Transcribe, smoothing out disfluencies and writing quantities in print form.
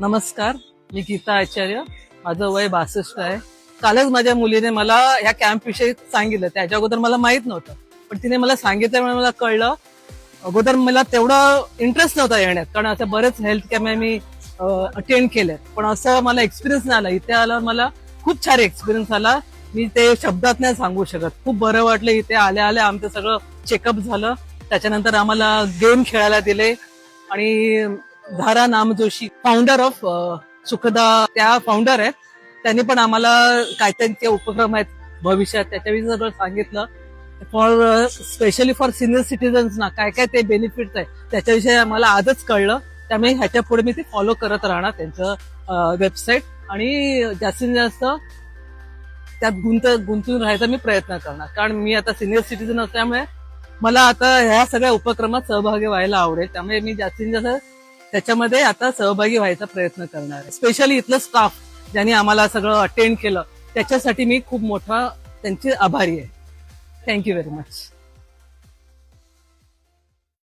नमस्कार, मी गीता आचार्य. माझं वय 62 आहे. कालच माझ्या मुलीने मला ह्या कॅम्प विषयी सांगितलं. त्याच्या अगोदर मला माहित नव्हतं, पण तिने मला सांगितल्यामुळे मला कळलं. अगोदर मला तेवढा इंटरेस्ट नव्हता येण्यात, कारण आता बरेच हेल्थ कॅम्प मी अटेंड केले, पण असं मला एक्सपिरियन्स नाही आला. इथे आल्यावर मला खूप छान एक्सपिरियन्स आला. मी ते शब्दात नाही सांगू शकत. खूप बरं वाटलं. इथे आल्या आल्या आमचं सगळं चेकअप झालं. त्याच्यानंतर आम्हाला गेम खेळायला दिले आणि धारा नामजोशी फाउंडर ऑफ सुखदा त्या फाउंडर आहेत. त्यांनी पण आम्हाला काय त्यांचे उपक्रम आहेत भविष्यात त्याच्याविषयी सगळं सांगितलं. For specially for senior citizens ना काय काय ते बेनिफिट्स आहे त्याच्याविषयी आम्हाला आजच कळलं. त्यामुळे ह्याच्या पुढे मी ते फॉलो करत राहणार त्यांचं वेबसाईट आणि जास्तीत जास्त त्यात गुंतून राहायचा मी प्रयत्न करणार. कारण मी आता सिनियर सिटीजन असल्यामुळे मला आता ह्या सगळ्या उपक्रमात सहभागी व्हायला आवडेल. त्यामुळे मी जास्तीत जास्त त्याच्यामध्ये आता सहभागी व्हायचा प्रयत्न करणार आहे. स्पेशली इथलं स्टाफ ज्यांनी आम्हाला सगळं अटेंड केलं त्याच्यासाठी मी खूप मोठा त्यांचे आभारी आहे. Thank you very much.